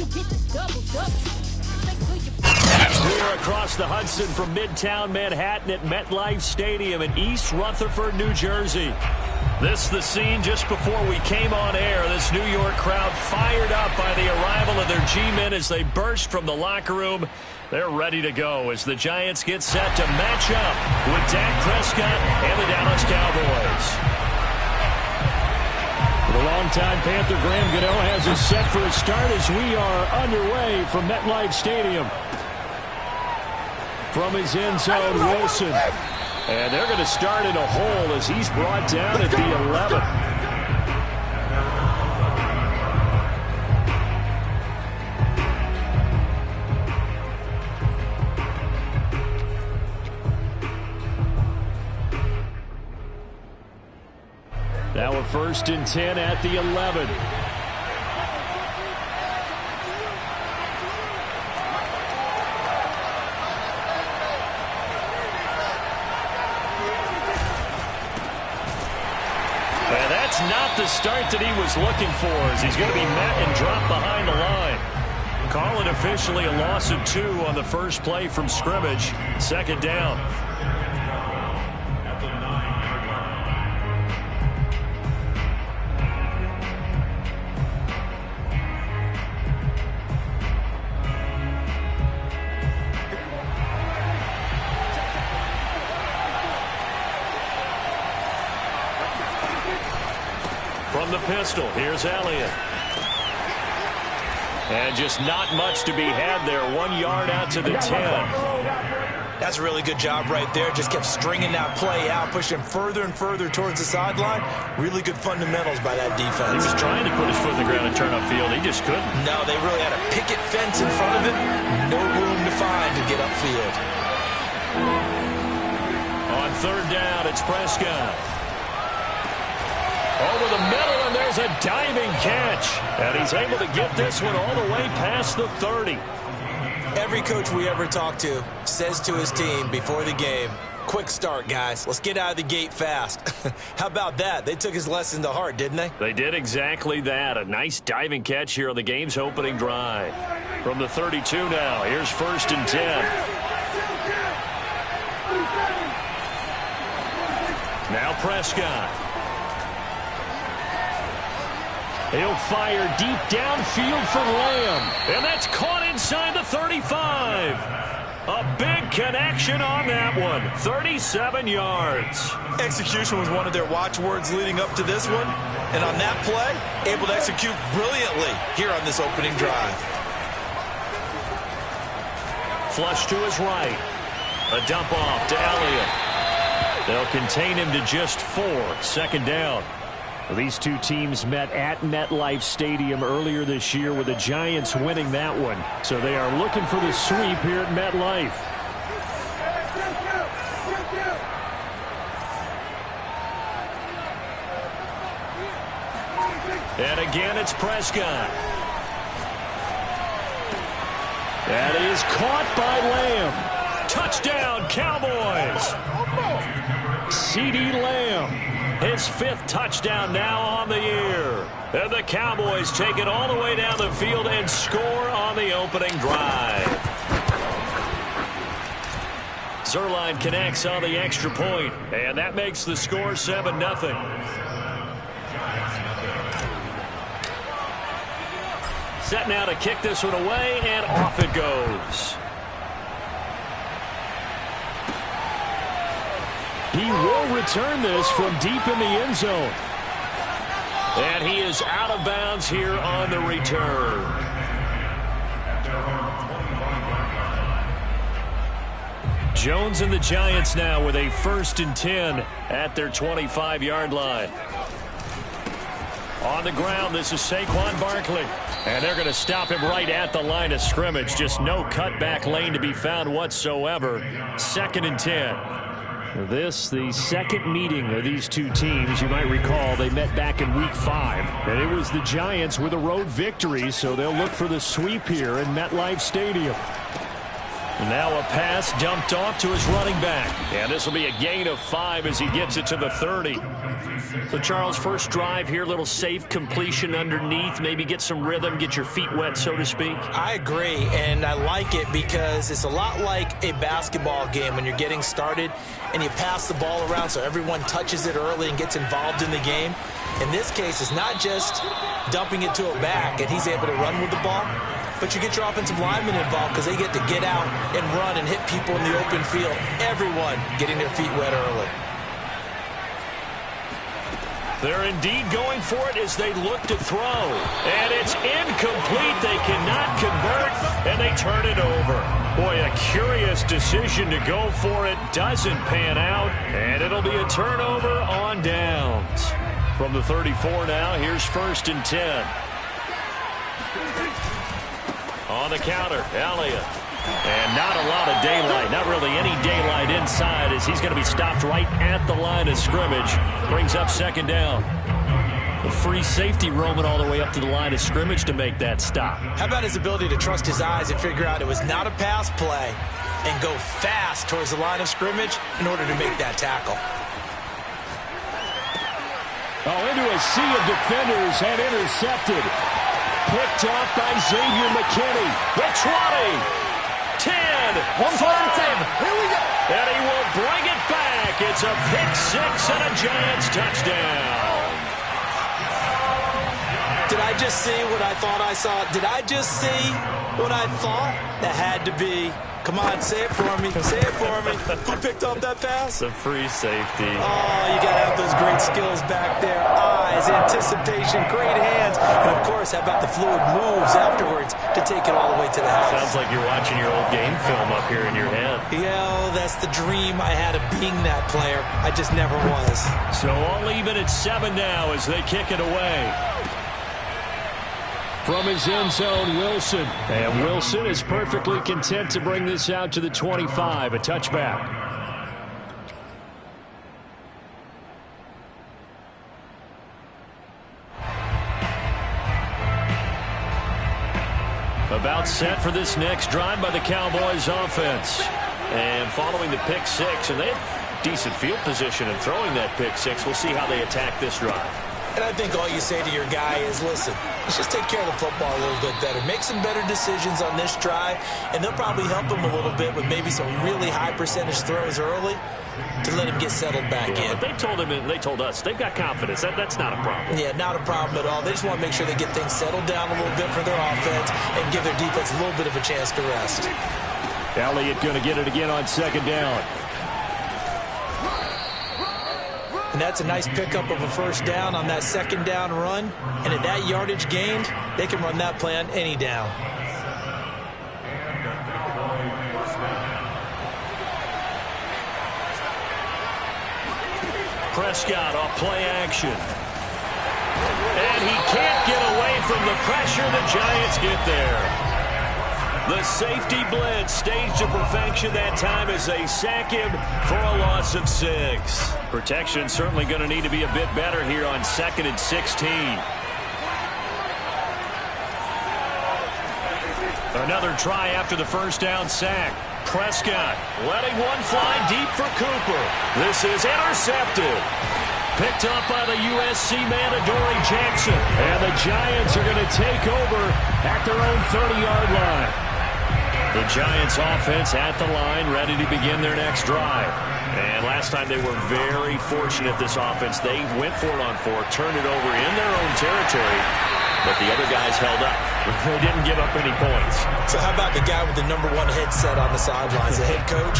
We're across the Hudson from Midtown Manhattan at MetLife Stadium in East Rutherford, New Jersey. This is the scene just before we came on air. This New York crowd fired up by the arrival of their G-men as they burst from the locker room. They're ready to go as the Giants get set to match up with Dak Prescott and the Dallas Cowboys. The longtime Panther Graham Gano has us set for a start as we are underway from MetLife Stadium. From his end zone, Wilson. And they're going to start in a hole as he's brought down at the 11. Now a 1st and 10 at the 11. And that's not the start that he was looking for as he's going to be met and dropped behind the line. Call it officially a loss of 2 on the first play from scrimmage. 2nd down. From the pistol, here's Elliott. And just not much to be had there. 1 yard out to the 10. That's a really good job right there. Just kept stringing that play out, pushing further and further towards the sideline. Really good fundamentals by that defense. He was trying to put his foot in the ground and turn upfield. He just couldn't. No, they really had a picket fence in front of him. No room to find to get upfield. On 3rd down, it's Prescott. Over the middle, and there's a diving catch. And he's able to get this one all the way past the 30. Every coach we ever talk to says to his team before the game, quick start, guys. Let's get out of the gate fast. How about that? They took his lesson to heart, didn't they? They did exactly that. A nice diving catch here on the game's opening drive. From the 32 now, here's 1st and 10. Now Prescott. He'll fire deep downfield for Lamb. And that's caught inside the 35. A big connection on that one. 37 yards. Execution was one of their watchwords leading up to this one. And on that play, able to execute brilliantly here on this opening drive. Flush to his right. A dump off to Elliott. They'll contain him to just 4. 2nd down. These two teams met at MetLife Stadium earlier this year with the Giants winning that one. So they are looking for the sweep here at MetLife. And again, it's Prescott. That is caught by Lamb. Touchdown, Cowboys. CeeDee Lamb. His 5th touchdown now on the year. And the Cowboys take it all the way down the field and score on the opening drive. Zuerlein connects on the extra point, and that makes the score 7-0. Set now to kick this one away, and off it goes. He will return this from deep in the end zone. And he is out of bounds here on the return. Jones and the Giants now with a 1st and 10 at their 25-yard line. On the ground, this is Saquon Barkley. And they're going to stop him right at the line of scrimmage. Just no cutback lane to be found whatsoever. 2nd and 10. This, the second meeting of these two teams. You might recall they met back in Week 5. And it was the Giants with a road victory, so they'll look for the sweep here in MetLife Stadium. Now a pass dumped off to his running back. And this will be a gain of 5 as he gets it to the 30. So, Charles, first drive here, little safe completion underneath. Maybe get some rhythm, get your feet wet, so to speak. I agree, and I like it because it's a lot like a basketball game when you're getting started and you pass the ball around so everyone touches it early and gets involved in the game. In this case, it's not just dumping it to a back and he's able to run with the ball, but you get your offensive linemen involved because they get to get out and run and hit people in the open field. Everyone getting their feet wet early. They're indeed going for it as they look to throw. And it's incomplete. They cannot convert, and they turn it over. Boy, a curious decision to go for it. Doesn't pan out, and it'll be a turnover on downs. From the 34 now, here's 1st and 10. On the counter, Elliott. And not a lot of daylight, not really any daylight inside as he's going to be stopped right at the line of scrimmage. Brings up 2nd down. The free safety roaming all the way up to the line of scrimmage to make that stop. How about his ability to trust his eyes and figure out it was not a pass play and go fast towards the line of scrimmage in order to make that tackle. Oh, into a sea of defenders and intercepted. Picked off by Xavier McKinney. The 20. 10, 5, here we go. And he will bring it back. It's a pick 6 and a Giants touchdown. Did I just see what I thought I saw? Did I just see what I thought? That had to be. Come on, say it for me. Say it for me. Who picked up that pass? The free safety. Oh, you got to have those great skills back there. Eyes, anticipation, great hands. And, of course, how about the fluid moves afterwards to take it all the way to the house? Sounds like you're watching your old game film up here in your head. Yeah, that's the dream I had of being that player. I just never was. So all even at 7 now as they kick it away. From his end zone, Wilson. And Wilson is perfectly content to bring this out to the 25, a touchback. About set for this next drive by the Cowboys offense. And following the pick 6, and they have decent field position in throwing that pick 6. We'll see how they attack this drive. And I think all you say to your guy is, listen, let's just take care of the football a little bit better. Make some better decisions on this drive, and they'll probably help him a little bit with maybe some really high percentage throws early to let him get settled back in. But they told him, and they told us, they've got confidence. That's not a problem. Yeah, not a problem at all. They just want to make sure they get things settled down a little bit for their offense and give their defense a little bit of a chance to rest. Elliott going to get it again on 2nd down. And that's a nice pickup of a 1st down on that 2nd down run. And at that yardage gained, they can run that play on any down. Prescott off play action. And he can't get away from the pressure. The Giants get there. The safety blitz staged to perfection that time as they sack him for a loss of 6. Protection certainly going to need to be a bit better here on 2nd and 16. Another try after the 1st down sack. Prescott letting one fly deep for Cooper. This is intercepted. Picked up by the USC man, Adoree Jackson. And the Giants are going to take over at their own 30-yard line. The Giants offense at the line, ready to begin their next drive. And last time they were very fortunate, this offense. They went for it on 4, turned it over in their own territory, but the other guys held up. They didn't give up any points. So how about the guy with the #1 headset on the sidelines, the head coach?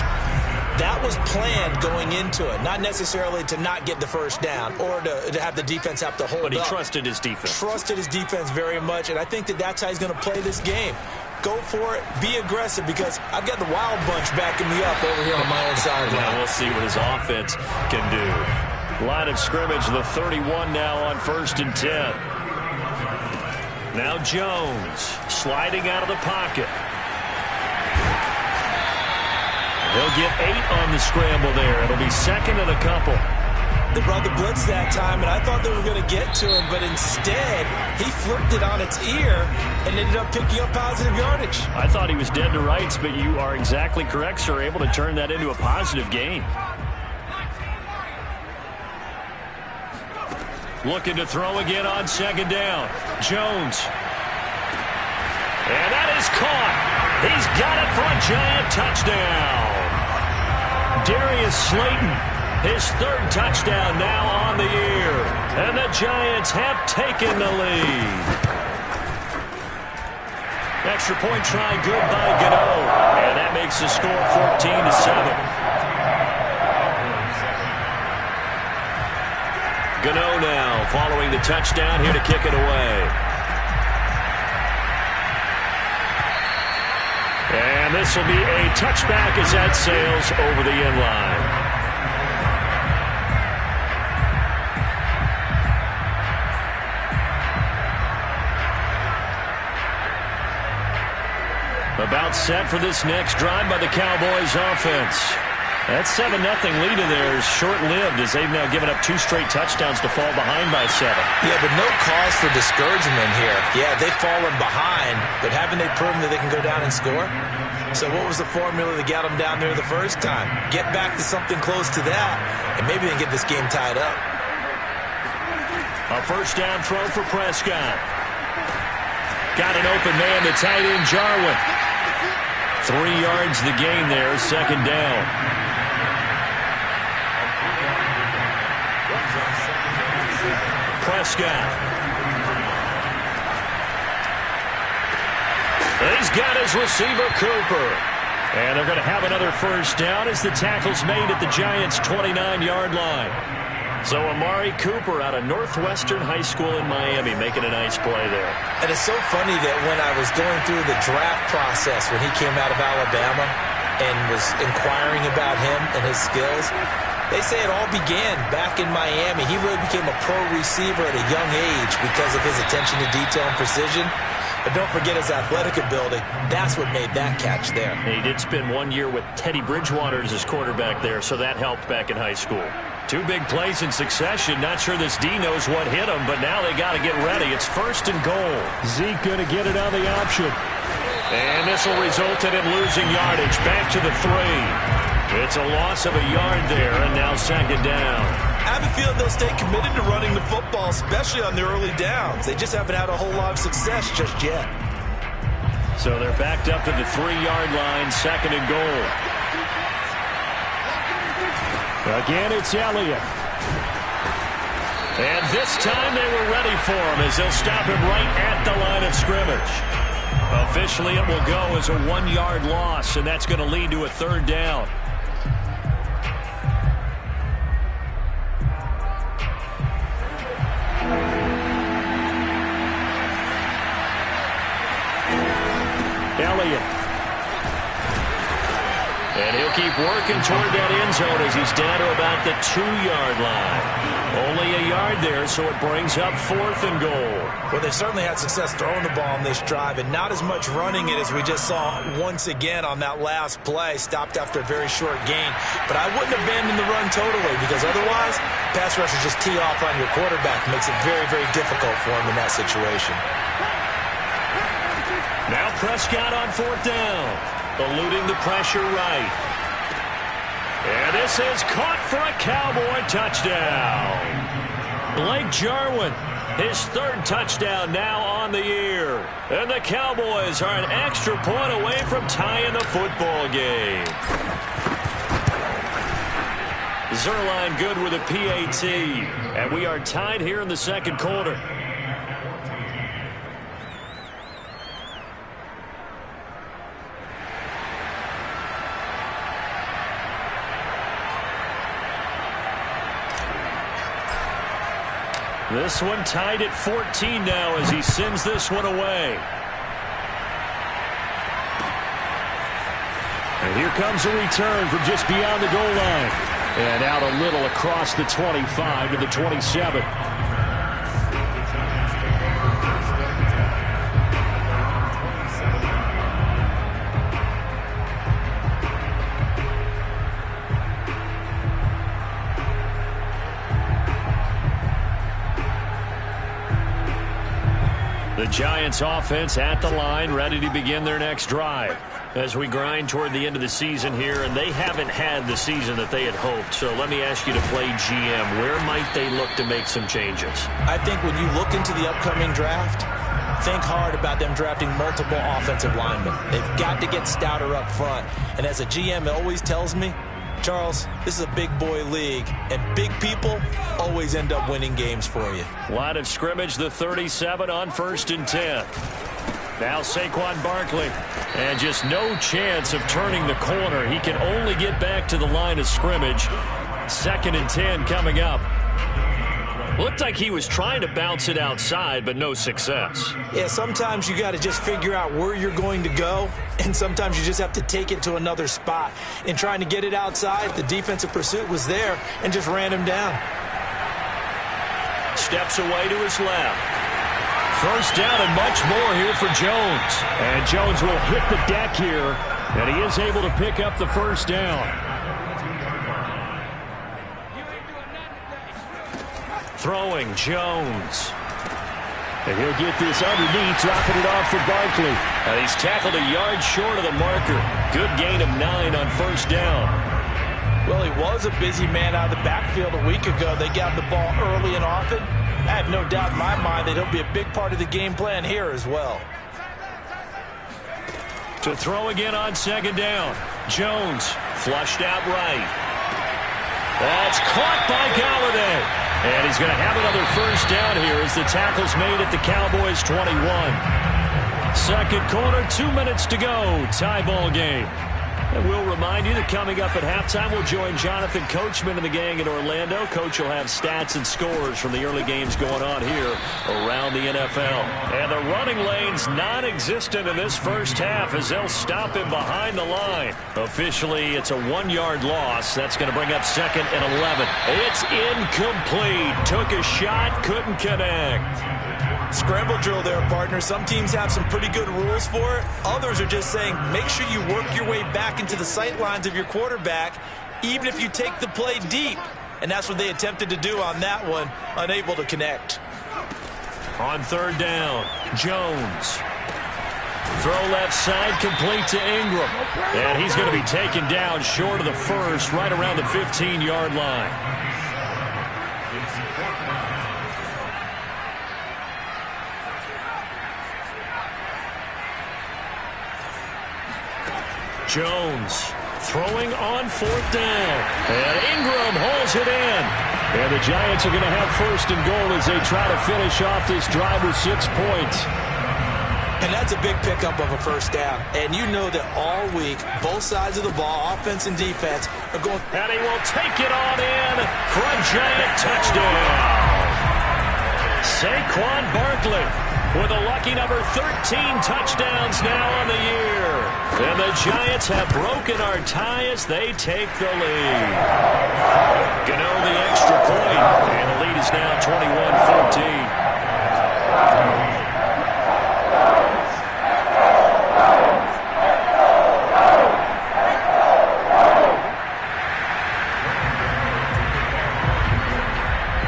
That was planned going into it, not necessarily to not get the 1st down or to have the defense have to hold up. But he trusted his defense. Trusted his defense very much, and I think that's how he's going to play this game. Go for it. Be aggressive because I've got the Wild Bunch backing me up over here on my own sideline. Now we'll see what his offense can do. Line of scrimmage, the 31 now on 1st and 10. Now Jones sliding out of the pocket. He'll get 8 on the scramble there. It'll be 2nd and a couple. They brought the blitz that time, and I thought they were going to get to him, but instead, he flipped it on its ear and ended up picking up positive yardage. I thought he was dead to rights, but you are exactly correct, sir. Able to turn that into a positive gain. Looking to throw again on second down. Jones. And that is caught. He's got it for a Giant touchdown. Darius Slayton, his third touchdown now on the year. And the Giants have taken the lead. Extra point try good by Gano. And that makes the score 14-7. Gano now following the touchdown here to kick it away. And this will be a touchback as that sails over the end line. About set for this next drive by the Cowboys offense. That 7-0 lead in there is short-lived as they've now given up 2 straight touchdowns to fall behind by 7. Yeah, but no cause for discouragement here. Yeah, they've fallen behind, but haven't they proven that they can go down and score? So what was the formula that got them down there the first time? Get back to something close to that, and maybe they can get this game tied up. A first down throw for Prescott. Got an open man, the tight end Jarwin. 3 yards the gain there, second down. Prescott. He's got his receiver, Cooper. And they're going to have another first down as the tackle's made at the Giants' 29-yard line. So Amari Cooper out of Northwestern High School in Miami making a nice play there. And it's so funny that when I was going through the draft process when he came out of Alabama and was inquiring about him and his skills, they say it all began back in Miami. He really became a pro receiver at a young age because of his attention to detail and precision. But don't forget his athletic ability. That's what made that catch there. He did spend 1 year with Teddy Bridgewater as his quarterback there, so that helped back in high school. 2 big plays in succession. Not sure this D knows what hit him, but now they got to get ready. It's first and goal. Zeke going to get it on the option. And this will result in him losing yardage. Back to the 3. It's a loss of a yard there, and now second down. I have a feeling they'll stay committed to running the football, especially on their early downs. They just haven't had a whole lot of success just yet. So they're backed up to the 3-yard line, second and goal. Again, it's Elliott. And this time they were ready for him as they'll stop him right at the line of scrimmage. Officially, it will go as a 1-yard loss, and that's going to lead to a third down. Elliott. And he'll keep working toward that end zone as he's down to about the 2-yard line. Only a yard there, so it brings up fourth and goal. Well, they certainly had success throwing the ball on this drive, and not as much running it as we just saw once again on that last play. Stopped after a very short gain. But I wouldn't abandon the run totally, because otherwise, pass rushers just tee off on your quarterback. Makes it very, very difficult for him in that situation. Now Prescott on fourth down, eluding the pressure right. And this is caught for a Cowboy touchdown. Blake Jarwin, his third touchdown now on the year. And the Cowboys are an extra point away from tying the football game. Zuerlein good with a PAT. And we are tied here in the second quarter. This one tied at 14 now as he sends this one away. And here comes a return from just beyond the goal line. And out a little across the 25 to the 27. Giants offense at the line, ready to begin their next drive. As we grind toward the end of the season here, and they haven't had the season that they had hoped. So let me ask you to play GM. Where might they look to make some changes? I think when you look into the upcoming draft, think hard about them drafting multiple offensive linemen. They've got to get stouter up front. And as a GM, it always tells me, Charles, this is a big boy league, and big people always end up winning games for you. Line of scrimmage, the 37 on 1st and 10. Now Saquon Barkley, and just no chance of turning the corner. He can only get back to the line of scrimmage. 2nd and 10 coming up. Looked like he was trying to bounce it outside, but no success. Yeah, sometimes you got to just figure out where you're going to go, and sometimes you just have to take it to another spot. In trying to get it outside, the defensive pursuit was there and just ran him down. Steps away to his left. 1st down and much more here for Jones. And Jones will hit the deck here, and he is able to pick up the 1st down. Throwing, Jones. And he'll get this underneath, dropping it off for Barkley. And he's tackled a yard short of the marker. Good gain of 9 on 1st down. Well, he was a busy man out of the backfield a week ago. They got the ball early and often. I have no doubt in my mind that he'll be a big part of the game plan here as well. To throw again on 2nd down. Jones flushed out right. That's caught by Golladay. And he's going to have another 1st down here as the tackle's made at the Cowboys 21. 2nd quarter, 2 minutes to go. Tie ball game. And we'll remind you that coming up at halftime, we'll join Jonathan Coachman and the gang in Orlando. Coach will have stats and scores from the early games going on here around the NFL. And the running lane's non-existent in this 1st half as they'll stop him behind the line. Officially, it's a 1-yard loss. That's going to bring up 2nd and 11. It's incomplete. Took a shot, couldn't connect. Scramble drill there, partner. Some teams have some pretty good rules for it. Others are just saying make sure you work your way back into the sight lines of your quarterback, even if you take the play deep. And that's what they attempted to do on that one, unable to connect. On 3rd down, Jones. Throw left side, complete to Ingram. And he's going to be taken down short of the 1st, right around the 15-yard line. Jones throwing on 4th down. And Ingram holds it in. And the Giants are going to have 1st and goal as they try to finish off this drive with 6 points. And that's a big pickup of a 1st down. And you know that all week, both sides of the ball, offense and defense, are going. And he will take it on in for a Giant touchdown. Saquon Barkley with a lucky number 13 touchdowns now on the year. And the Giants have broken our tie as they take the lead. Gano the extra point, and the lead is now 21-14.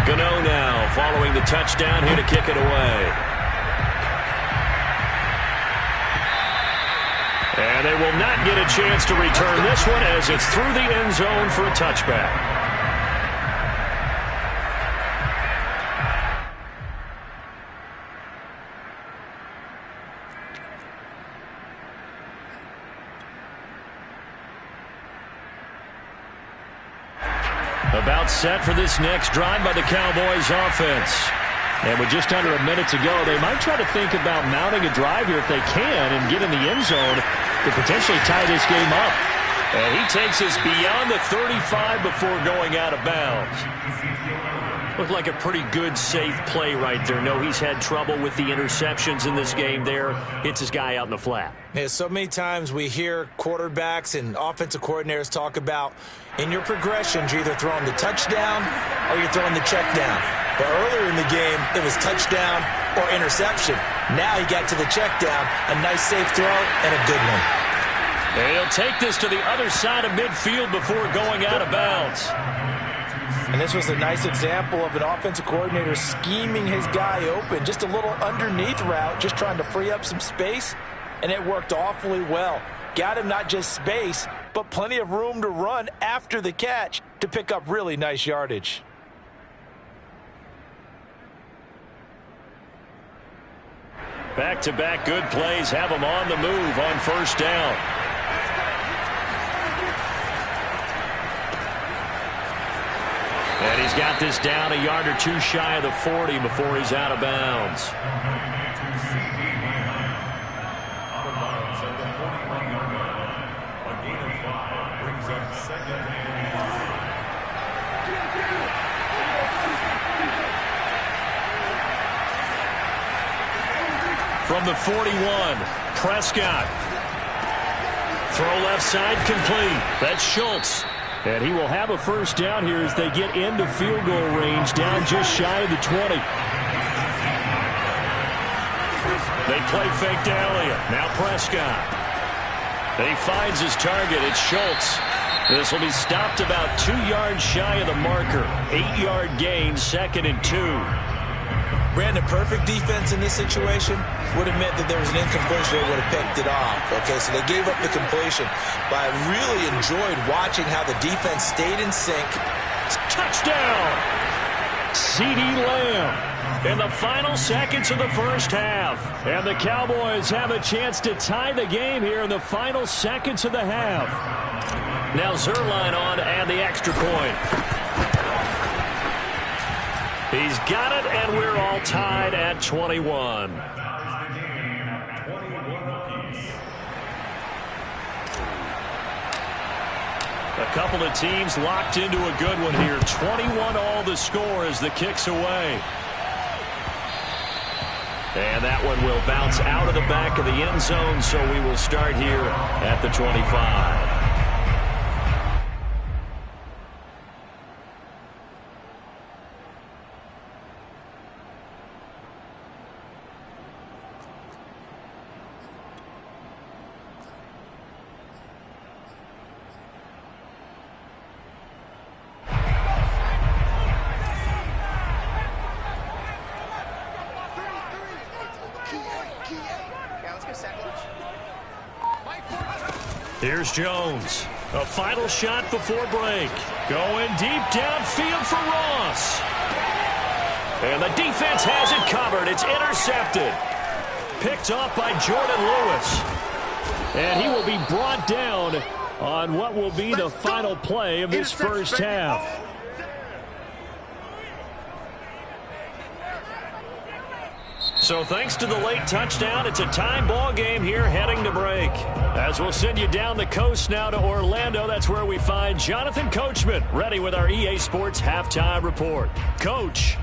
Gano now following the touchdown here to kick it away. And they will not get a chance to return this one as it's through the end zone for a touchback. About set for this next drive by the Cowboys offense. And with just under a minute to go, they might try to think about mounting a drive here if they can and get in the end zone to potentially tie this game up. And he takes us beyond the 35 before going out of bounds. Looked like a pretty good, safe play right there. No, he's had trouble with the interceptions in this game there. Hits his guy out in the flat. Yeah, so many times we hear quarterbacks and offensive coordinators talk about in your progressions, you're either throwing the touchdown or you're throwing the check down. But earlier in the game, it was touchdown or interception. Now he got to the check down, a nice safe throw, and a good one. And he'll take this to the other side of midfield before going out of bounds. And this was a nice example of an offensive coordinator scheming his guy open. Just a little underneath route, just trying to free up some space, and it worked awfully well. Got him not just space, but plenty of room to run after the catch to pick up really nice yardage. Back-to-back good plays have him on the move on first down. And he's got this down a yard or two shy of the 40 before he's out of bounds. From the 41, Prescott. Throw left side complete. That's Schultz. And he will have a first down here as they get into field goal range, down just shy of the 20. They play fake to Elliott. Now Prescott. He finds his target. It's Schultz. This will be stopped about 2 yards shy of the marker. 8-yard gain, 2nd and 2. Brandon, perfect defense in this situation would have meant that there was an incompletion. They would have picked it off. Okay, so they gave up the completion. But I really enjoyed watching how the defense stayed in sync. Touchdown! CeeDee Lamb in the final seconds of the first half. And the Cowboys have a chance to tie the game here in the final seconds of the half. Now Zuerlein on to add the extra point. He's got it, and we're all tied at 21. A couple of teams locked into a good one here. 21 all the score as the kick's away. And that one will bounce out of the back of the end zone, so we will start here at the 25. Here's Jones. A final shot before break. Going deep downfield for Ross. And the defense has it covered. It's intercepted. Picked off by Jordan Lewis. And he will be brought down on what will be the final play of this first half. So thanks to the late touchdown, it's a time ball game here heading to break. As we'll send you down the coast now to Orlando, that's where we find Jonathan Coachman ready with our EA Sports Halftime Report. Coach.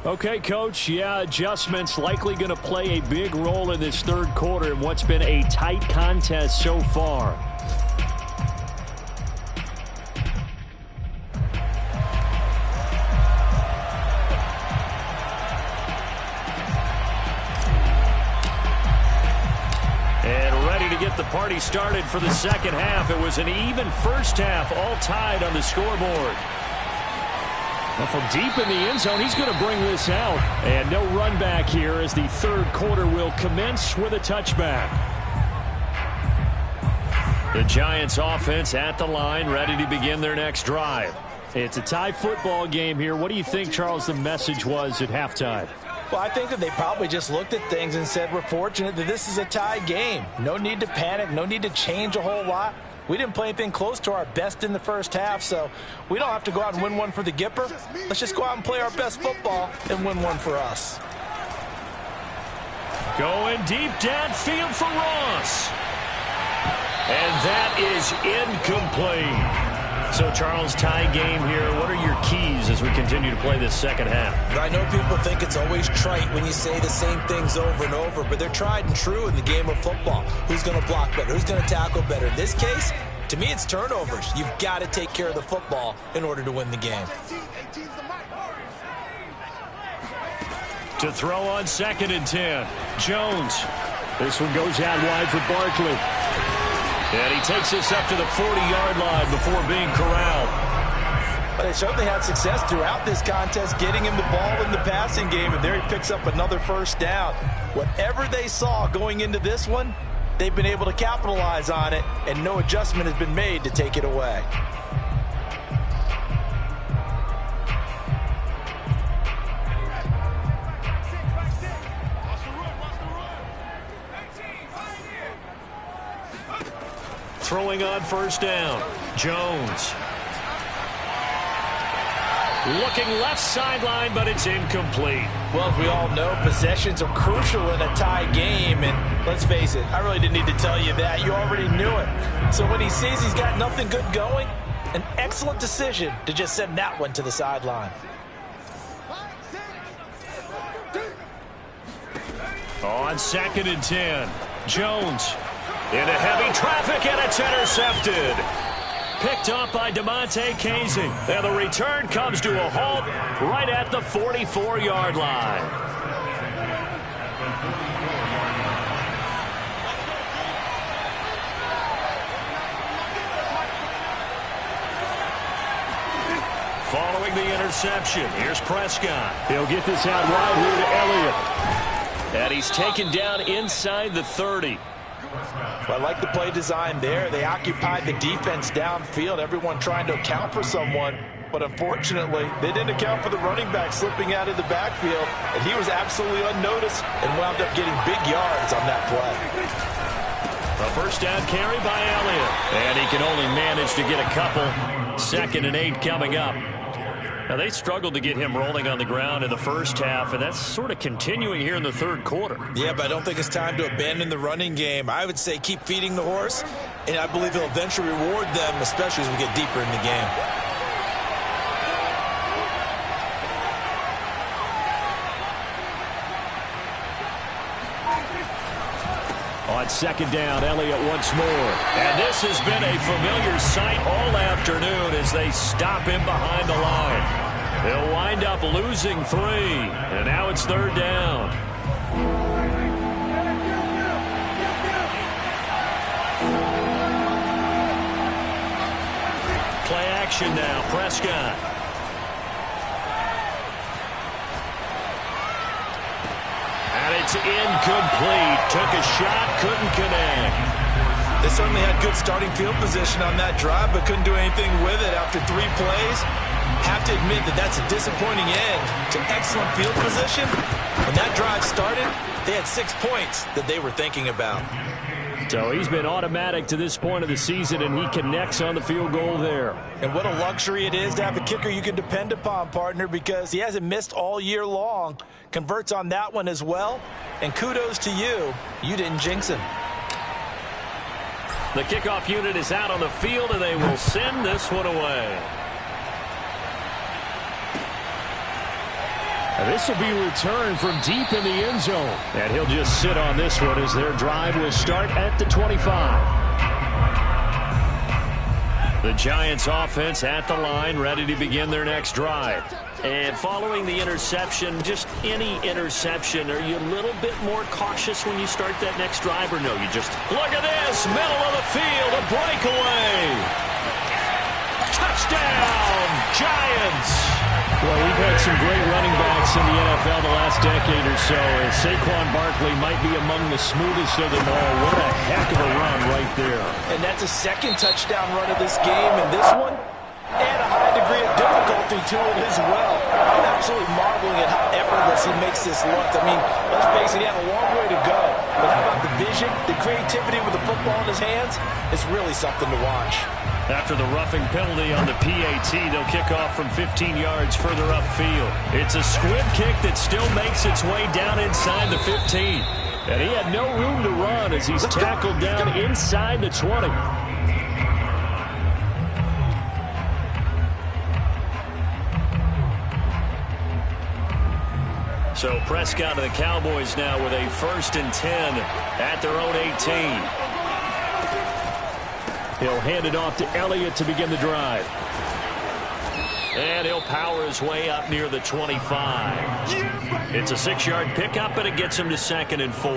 Okay, Coach, yeah, adjustments likely going to play a big role in this third quarter in what's been a tight contest so far. And ready to get the party started for the second half. It was an even first half, all tied on the scoreboard. Well, from deep in the end zone, he's going to bring this out. And no run back here as the third quarter will commence with a touchback. The Giants offense at the line, ready to begin their next drive. It's a tie football game here. What do you think, Charles, the message was at halftime? Well, I think that they probably just looked at things and said, we're fortunate that this is a tie game. No need to panic, no need to change a whole lot. We didn't play anything close to our best in the first half, so we don't have to go out and win one for the Gipper. Let's just go out and play our best football and win one for us. Going deep downfield for Ross. And that is incomplete. So, Charles, tie game here. What are your keys as we continue to play this second half? I know people think it's always trite when you say the same things over and over, but they're tried and true in the game of football. Who's going to block better? Who's going to tackle better? In this case, To me, it's turnovers. You've got to take care of the football in order to win the game. To throw on 2nd and 10. Jones. This one goes out wide for Barkley. And he takes this up to the 40-yard line before being corralled. But they certainly had success throughout this contest getting him the ball in the passing game, and there he picks up another first down. Whatever they saw going into this one, they've been able to capitalize on it, and no adjustment has been made to take it away. Throwing on 1st down. Jones. Looking left sideline, but it's incomplete. Well, as we all know, possessions are crucial in a tie game. And let's face it, I really didn't need to tell you that. You already knew it. So when he sees he's got nothing good going, an excellent decision to just send that one to the sideline. On 2nd and 10. Jones. Into heavy traffic, and it's intercepted. Picked up by DeMonte Casey. And the return comes to a halt right at the 44-yard line. Following the interception, here's Prescott. He'll get this out wide here to Elliott. And he's taken down inside the 30. Well, I like the play design there. They occupied the defense downfield, everyone trying to account for someone. But unfortunately, they didn't account for the running back slipping out of the backfield, and he was absolutely unnoticed and wound up getting big yards on that play. A first down carry by Elliott. And he can only manage to get a couple. 2nd and 8 coming up. Now, they struggled to get him rolling on the ground in the first half, and that's sort of continuing here in the 3rd quarter. Yeah, but I don't think it's time to abandon the running game. I would say keep feeding the horse, and I believe he'll eventually reward them, especially as we get deeper in the game. On 2nd down, Elliott once more. And this has been a familiar sight all afternoon as they stop him behind the line. They'll wind up losing 3. And now it's 3rd down. Play action now, Prescott. And it's incomplete. Took a shot, couldn't connect. They certainly had good starting field position on that drive, but couldn't do anything with it after 3 plays. Have to admit that that's a disappointing end to excellent field position. When that drive started, they had 6 points that they were thinking about. So he's been automatic to this point of the season, and he connects on the field goal there. And what a luxury it is to have a kicker you can depend upon, partner, because he hasn't missed all year long. Converts on that one as well. And kudos to you. You didn't jinx him. The kickoff unit is out on the field, and they will send this one away. And this will be returned from deep in the end zone. And he'll just sit on this one as their drive will start at the 25. The Giants offense at the line, ready to begin their next drive. And following the interception, just any interception, are you a little bit more cautious when you start that next drive, or no? You just look at this, middle of the field, a breakaway. Touchdown, Giants. Well, we've had some great running backs in the NFL the last decade or so. And Saquon Barkley might be among the smoothest of them all. What a heck of a run right there. And that's a 2nd touchdown run of this game. And this one, and a high degree of difficulty to it as well. I'm absolutely marveling at how effortless he makes this look. I mean, let's face it, he had a long way to go. But how about the vision, the creativity with the football in his hands? It's really something to watch. After the roughing penalty on the PAT, they'll kick off from 15 yards further upfield. It's a squib kick that still makes its way down inside the 15. And he had no room to run as he's tackled down inside the 20. So Prescott and the Cowboys now with a 1st and 10 at their own 18. He'll hand it off to Elliott to begin the drive. And he'll power his way up near the 25. It's a 6-yard pickup, and it gets him to 2nd and 4.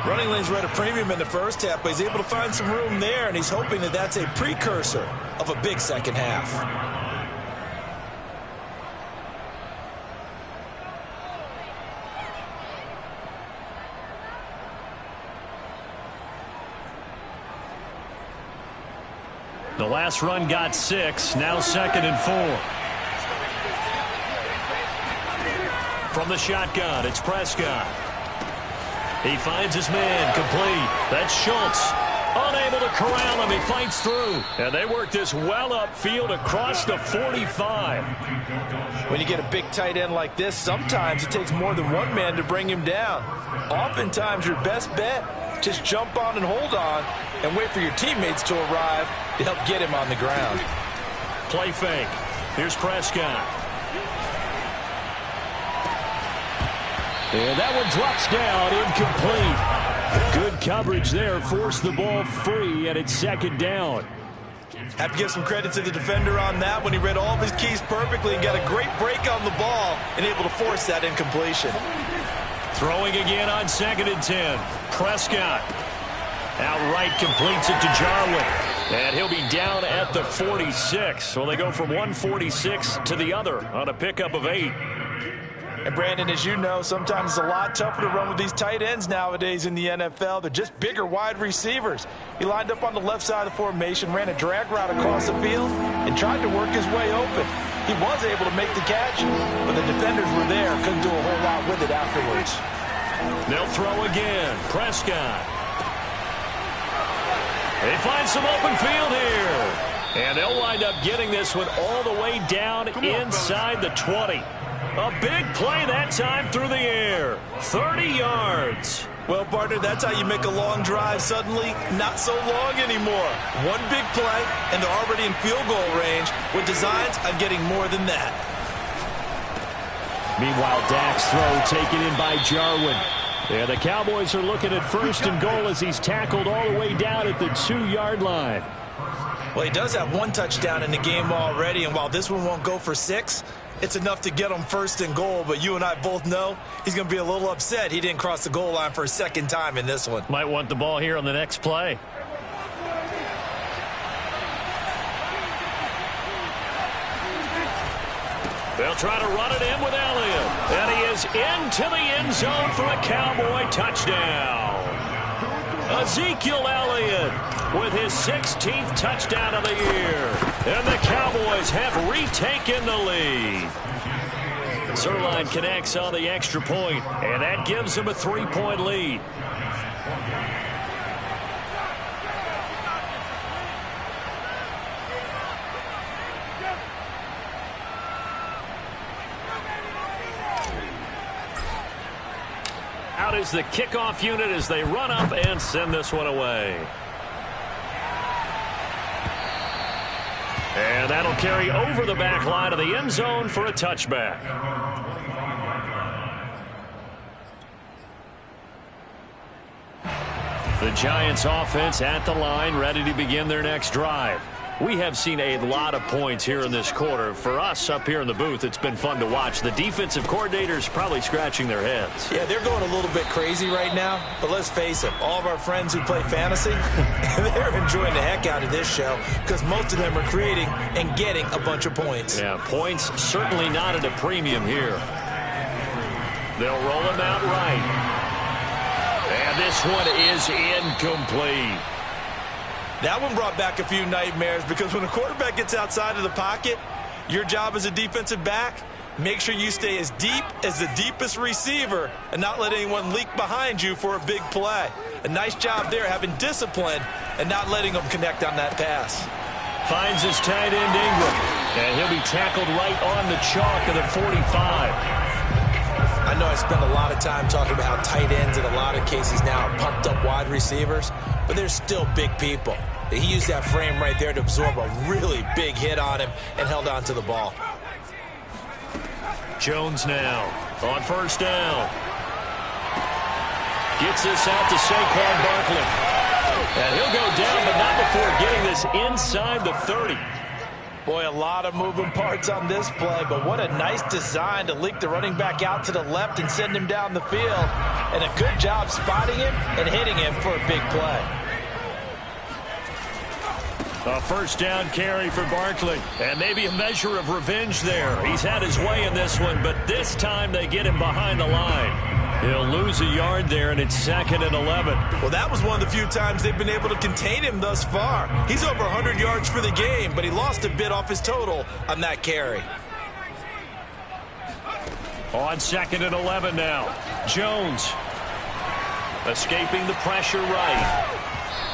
Running lanes were at a premium in the first half, but he's able to find some room there, and he's hoping that that's a precursor of a big second half. The last run got 6, now 2nd and 4. From the shotgun, it's Prescott. He finds his man, complete. That's Schultz. Unable to corral him, he fights through. And they work this well upfield across the 45. When you get a big tight end like this, sometimes it takes more than one man to bring him down. Oftentimes, your best bet, just jump on and hold on and wait for your teammates to arrive to help get him on the ground. Play fake. Here's Prescott. And that one drops down, incomplete. Good coverage there, forced the ball free, and it's 2nd down. Have to give some credit to the defender on that when he read all of his keys perfectly and got a great break on the ball and able to force that incompletion. Throwing again on 2nd and 10. Prescott outright completes it to Jarwin. And he'll be down at the 46. So they go from 146 to the other on a pickup of 8. And Brandon, as you know, sometimes it's a lot tougher to run with these tight ends nowadays in the NFL. They're just bigger wide receivers. He lined up on the left side of the formation, ran a drag route across the field, and tried to work his way open. He was able to make the catch, but the defenders were there, couldn't do a whole lot with it afterwards. They'll throw again. Prescott. They find some open field here. And they'll wind up getting this one all the way down inside the 20. A big play that time through the air. 30 yards. Well, partner, that's how you make a long drive suddenly not so long anymore. One big play, and they're already in field goal range with designs on getting more than that. Meanwhile, Dak's throw taken in by Jarwin. And the Cowboys are looking at 1st and goal as he's tackled all the way down at the 2-yard line. Well, he does have 1 touchdown in the game already, and while this one won't go for 6, it's enough to get him 1st and goal, but you and I both know he's going to be a little upset he didn't cross the goal line for a 2nd time in this one. Might want the ball here on the next play. They'll try to run it in with Elliott. And he is into the end zone for a Cowboy touchdown. Ezekiel Elliott with his 16th touchdown of the year. And the Cowboys have retaken the lead. Zuerlein connects on the extra point, and that gives him a 3-point lead. Out is the kickoff unit as they run up and send this one away. And that'll carry over the back line of the end zone for a touchback. The Giants offense at the line, ready to begin their next drive. We have seen a lot of points here in this quarter. For us up here in the booth, it's been fun to watch. The defensive coordinators probably scratching their heads. Yeah, they're going a little bit crazy right now, but let's face it, all of our friends who play fantasy, they're enjoying the heck out of this show because most of them are creating and getting a bunch of points. Yeah, points certainly not at a premium here. They'll roll him out right. And this one is incomplete. That one brought back a few nightmares because when a quarterback gets outside of the pocket, your job as a defensive back, make sure you stay as deep as the deepest receiver and not let anyone leak behind you for a big play. A nice job there having discipline and not letting them connect on that pass. Finds his tight end Ingram, and he'll be tackled right on the chalk of the 45. I know I spend a lot of time talking about how tight ends in a lot of cases now are pumped up wide receivers, but they're still big people. He used that frame right there to absorb a really big hit on him and held on to the ball. Jones now on 1st down. Gets this out to Saquon Barkley. And he'll go down, but not before getting this inside the 30. Boy, a lot of moving parts on this play, but what a nice design to leak the running back out to the left and send him down the field. And a good job spotting him and hitting him for a big play. A first down carry for Barkley. And maybe a measure of revenge there. He's had his way in this one, but this time they get him behind the line. He'll lose a yard there, and it's 2nd and 11. Well, that was one of the few times they've been able to contain him thus far. He's over 100 yards for the game, but he lost a bit off his total on that carry. On 2nd and 11 now. Jones escaping the pressure right.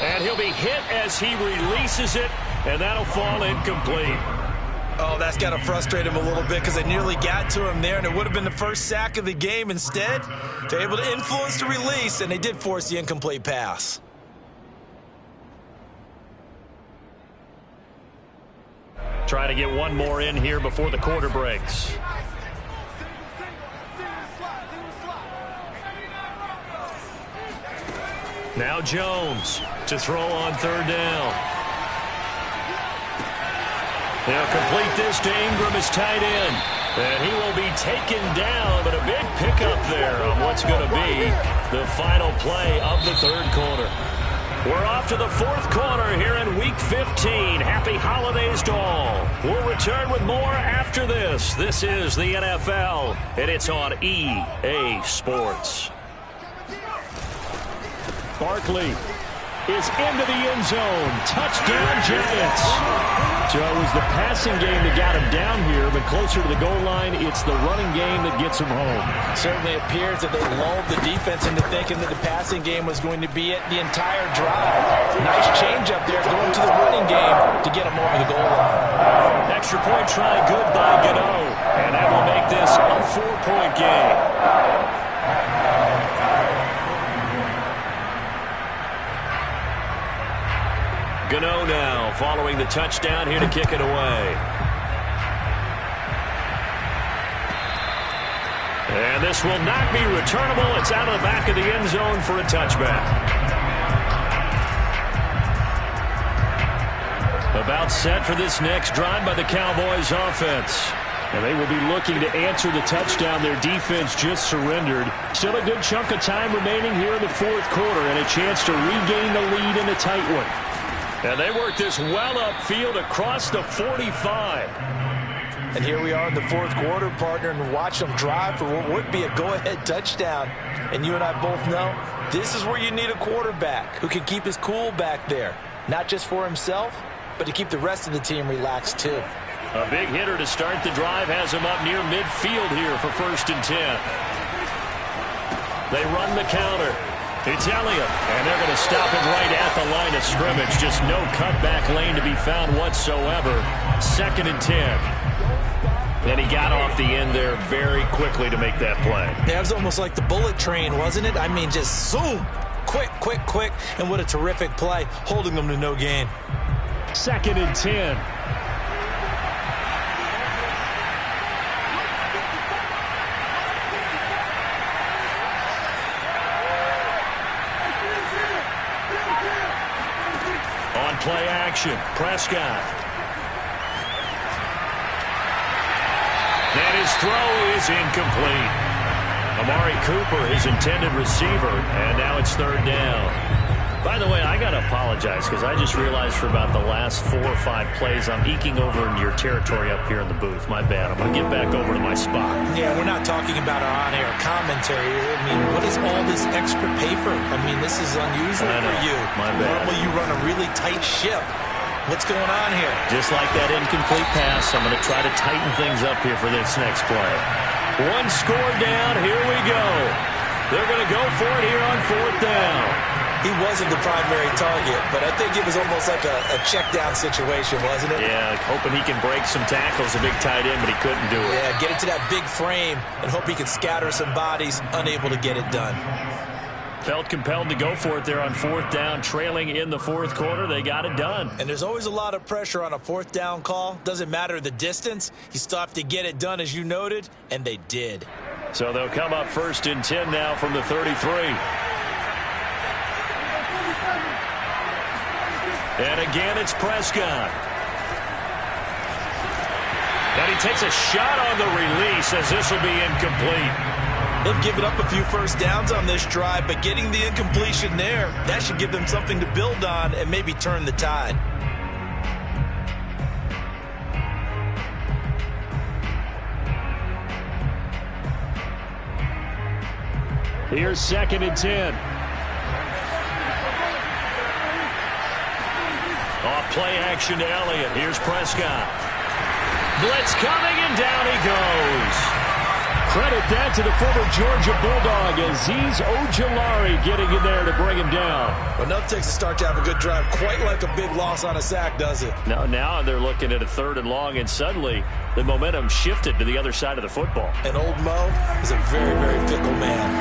And he'll be hit as he releases it, and that'll fall incomplete. Oh, that's got to frustrate him a little bit because they nearly got to him there, and it would have been the first sack of the game. Instead, they're able to influence the release, and they did force the incomplete pass. Try to get one more in here before the quarter breaks. Now Jones to throw on 3rd down. They'll complete this to Ingram, his tight end. And he will be taken down, but a big pickup there on what's going to be the final play of the 3rd quarter. We're off to the 4th quarter here in Week 15. Happy holidays to all. We'll return with more after this. This is the NFL, and it's on EA Sports. Barkley is into the end zone. Touchdown, Giants. So it was the passing game that got him down here, but closer to the goal line, it's the running game that gets him home. Certainly appears that they lulled the defense into thinking that the passing game was going to be it the entire drive. Nice change up there going to the running game to get him over the goal line. Extra point try good by Gano, and that will make this a 4-point game. Gano now following the touchdown here to kick it away. And this will not be returnable. It's out of the back of the end zone for a touchback. About set for this next drive by the Cowboys offense. And they will be looking to answer the touchdown their defense just surrendered. Still a good chunk of time remaining here in the 4th quarter and a chance to regain the lead in a tight one. And they work this well upfield across the 45. And here we are in the 4th quarter, partner, and watch them drive for what would be a go-ahead touchdown. And you and I both know this is where you need a quarterback who can keep his cool back there. Not just for himself, but to keep the rest of the team relaxed too. A big hitter to start the drive has him up near midfield here for 1st and 10. They run the counter. It's Elliott, and they're going to stop it right at the line of scrimmage. Just no cutback lane to be found whatsoever. 2nd and 10. And he got off the end there very quickly to make that play. Yeah, it was almost like the bullet train, wasn't it? I mean, just zoom. Quick, quick, quick. And what a terrific play, holding them to no gain. 2nd and 10. Play action. Prescott. And his throw is incomplete. Amari Cooper, his intended receiver, and now it's 3rd down. By the way, I got to apologize because I just realized for about the last 4 or 5 plays I'm eking over into your territory up here in the booth. My bad. I'm going to get back over to my spot. Yeah, we're not talking about our on-air commentary. I mean, what is all this extra paper? I mean, this is unusual for you. My bad. Normally you run a really tight ship. What's going on here? Just like that incomplete pass, I'm going to try to tighten things up here for this next play. 1 score down. Here we go. They're going to go for it here on 4th down. He wasn't the primary target, but I think it was almost like a check-down situation, wasn't it? Yeah, hoping he can break some tackles, a big tight end, but he couldn't do it. Yeah, get into that big frame and hope he can scatter some bodies, unable to get it done. Felt compelled to go for it there on 4th down, trailing in the 4th quarter. They got it done. And there's always a lot of pressure on a 4th down call. Doesn't matter the distance. You still have to get it done, as you noted, and they did. So they'll come up 1st and 10 now from the 33. And again, it's Prescott. And he takes a shot on the release as this will be incomplete. They've given up a few first downs on this drive, but getting the incompletion there, that should give them something to build on and maybe turn the tide. Here's 2nd and 10. Off play action to Elliott. Here's Prescott. Blitz coming, and down he goes. Credit that to the former Georgia Bulldog, Azeez Ojulari getting in there to bring him down. Well, enough takes a start to have a good drive. Quite like a big loss on a sack, does it? Now they're looking at a 3rd and long, and suddenly the momentum shifted to the other side of the football. And old Mo is a very, very fickle man.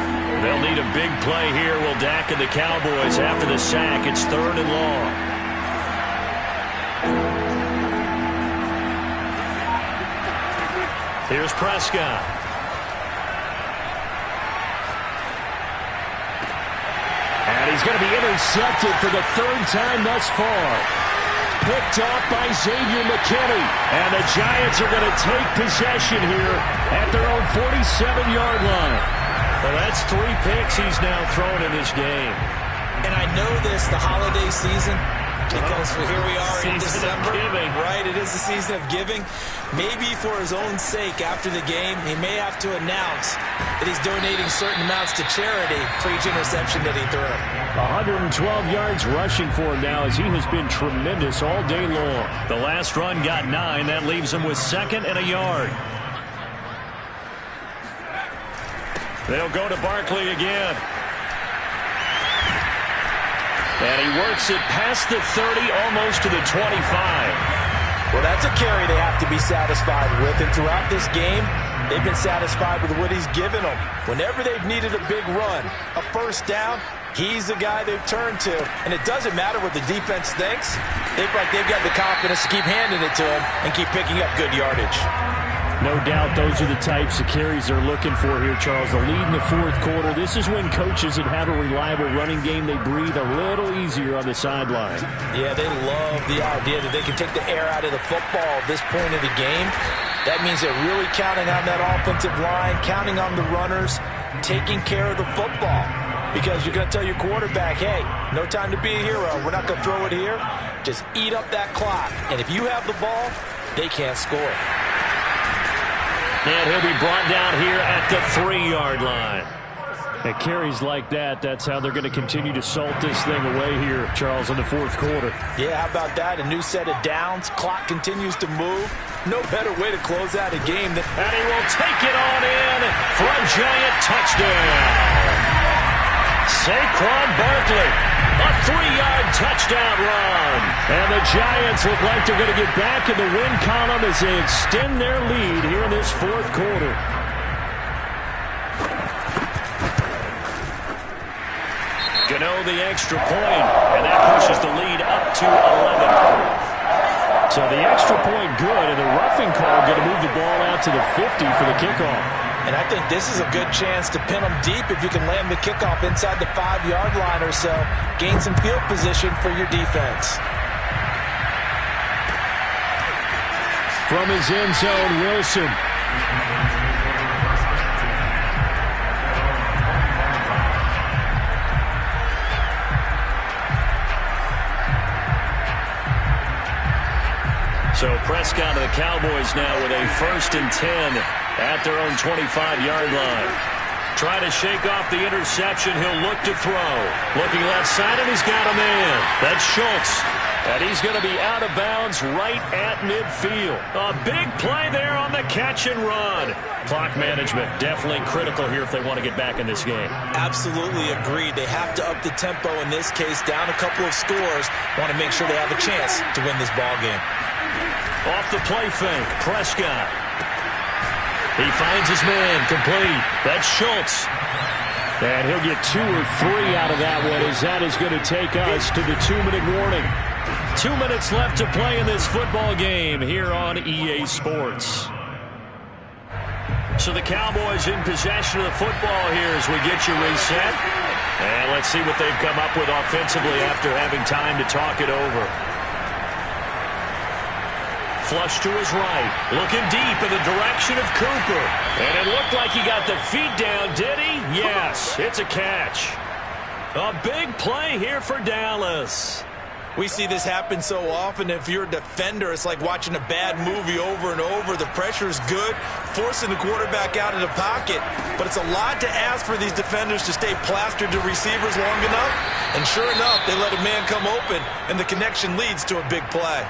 They'll need a big play here. Will Dak and the Cowboys after the sack. It's 3rd and long. Here's Prescott. And he's going to be intercepted for the 3rd time thus far. Picked off by Xavier McKinney. And the Giants are going to take possession here at their own 47-yard line. Well, that's 3 picks he's now thrown in this game. And I know this, the holiday season, because here we are in December, right? It is the season of giving. Maybe for his own sake, after the game, he may have to announce that he's donating certain amounts to charity for each interception that he threw. 112 yards rushing for him now as he has been tremendous all day long. The last run got 9. That leaves him with 2nd and a yard. They'll go to Barkley again. And he works it past the 30, almost to the 25. Well, that's a carry they have to be satisfied with. And throughout this game, they've been satisfied with what he's given them. Whenever they've needed a big run, a first down, he's the guy they've turned to. And it doesn't matter what the defense thinks. They've got the confidence to keep handing it to him and keep picking up good yardage. No doubt those are the types of carries they're looking for here, Charles. The lead in the 4th quarter. This is when coaches that have a reliable running game, they breathe a little easier on the sideline. Yeah, they love the idea that they can take the air out of the football at this point of the game. That means they're really counting on that offensive line, counting on the runners, taking care of the football. Because you're going to tell your quarterback, hey, no time to be a hero. We're not going to throw it here. Just eat up that clock. And if you have the ball, they can't score. And he'll be brought down here at the 3-yard line. At carries like that, that's how they're going to continue to salt this thing away here, Charles, in the 4th quarter. Yeah, how about that? A new set of downs. Clock continues to move. No better way to close out a game than... And he will take it on in for a giant touchdown. Saquon Barkley, a 3-yard touchdown run. And the Giants look like they're going to get back in the win column as they extend their lead here in this 4th quarter. Gano the extra point, and that pushes the lead up to 11. So the extra point good, and the roughing call going to move the ball out to the 50 for the kickoff. And I think this is a good chance to pin them deep if you can land the kickoff inside the 5-yard line or so. Gain some field position for your defense. From his end zone, Wilson. So Prescott and the Cowboys now with a 1st and 10 at their own 25-yard line. Try to shake off the interception. He'll look to throw. Looking left side, and he's got a man. That's Schultz. And he's going to be out of bounds right at midfield. A big play there on the catch and run. Clock management definitely critical here if they want to get back in this game. Absolutely agreed. They have to up the tempo in this case. Down a couple of scores. Want to make sure they have a chance to win this ball game. Off the play fake, Prescott. He finds his man, complete. That's Schultz. And he'll get 2 or 3 out of that one as that is going to take us to the 2-minute warning. 2 minutes left to play in this football game here on EA Sports. So the Cowboys in possession of the football here as we get you reset. And let's see what they've come up with offensively after having time to talk it over. Flush to his right. Looking deep in the direction of Cooper. And it looked like he got the feet down, did he? Yes, it's a catch. A big play here for Dallas. We see this happen so often. If you're a defender, it's like watching a bad movie over and over. The pressure is good, forcing the quarterback out of the pocket. But it's a lot to ask for these defenders to stay plastered to receivers long enough. And sure enough, they let a man come open, and the connection leads to a big play.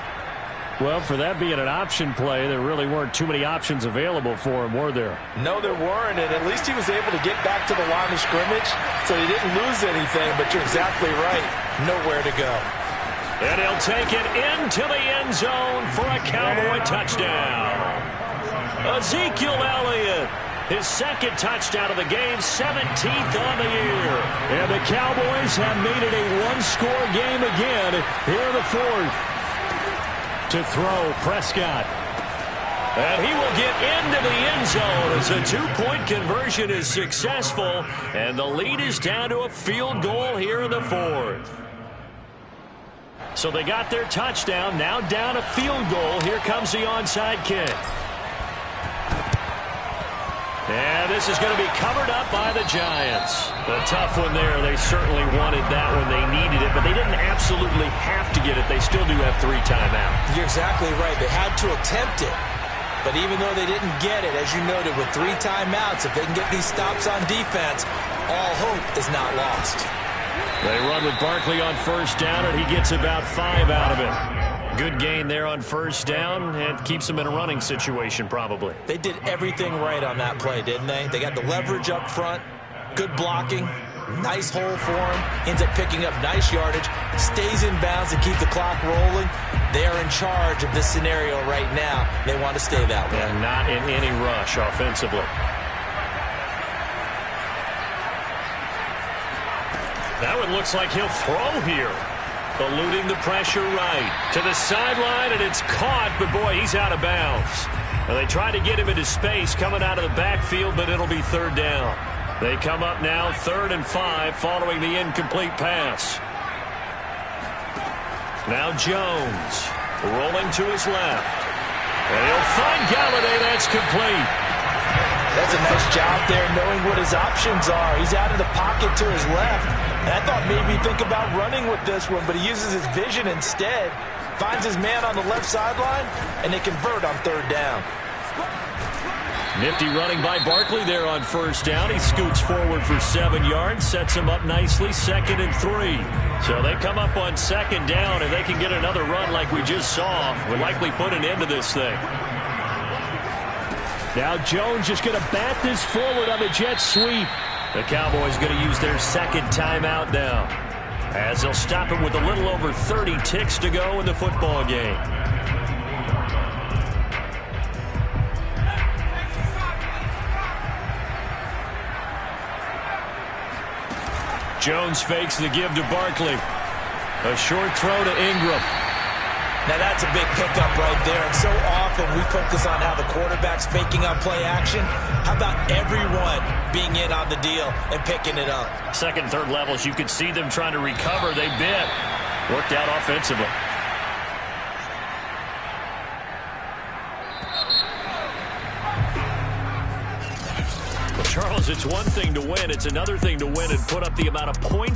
Well, for that being an option play, there really weren't too many options available for him, were there? No, there weren't, and at least he was able to get back to the line of scrimmage, so he didn't lose anything, but you're exactly right. Nowhere to go. And he'll take it into the end zone for a Cowboy touchdown. Ezekiel Elliott, his second touchdown of the game, 17th on the year. And the Cowboys have made it a one-score game again here in the fourth. To throw, Prescott. And he will get into the end zone as a two-point conversion is successful. And the lead is down to a field goal here in the fourth. So they got their touchdown, now down a field goal. Here comes the onside kick. And this is going to be covered up by the Giants. A tough one there. They certainly wanted that when they needed it, but they didn't absolutely have to get it. They still do have 3 timeouts. You're exactly right. They had to attempt it. But even though they didn't get it, as you noted, with 3 timeouts, if they can get these stops on defense, all hope is not lost. They run with Barkley on first down, and he gets about 5 out of it. Good gain there on first down, and keeps them in a running situation probably. They did everything right on that play, didn't they? They got the leverage up front, good blocking, nice hole for him, ends up picking up nice yardage, stays in bounds to keep the clock rolling. They are in charge of this scenario right now. They want to stay that way. And not in any rush offensively. That one looks like he'll throw here. Eluding the pressure right. To the sideline, and it's caught, but boy, he's out of bounds. And they try to get him into space coming out of the backfield, but it'll be third down. They come up now 3rd and 5 following the incomplete pass. Now Jones rolling to his left. And he'll find Galladay. That's complete. That's a nice job there knowing what his options are. He's out of the pocket to his left. And I thought maybe think about running with this one, but he uses his vision instead. Finds his man on the left sideline, and they convert on 3rd down. Nifty running by Barkley there on first down. He scoots forward for 7 yards, sets him up nicely, 2nd and 3. So they come up on 2nd down, and they can get another run like we just saw. Will likely put an end to this thing. Now Jones just going to bat this forward on the jet sweep. The Cowboys going to use their 2nd timeout now, as they'll stop it with a little over 30 ticks to go in the football game. Jones fakes the give to Barkley. A short throw to Ingram. Now that's a big pickup right there, and so often we focus on how the quarterback's faking on play action. How about everyone being in on the deal and picking it up? 2nd and 3rd levels, you could see them trying to recover. They bit. Worked out offensively. Well, Charles, it's one thing to win. It's another thing to win and put up the amount of points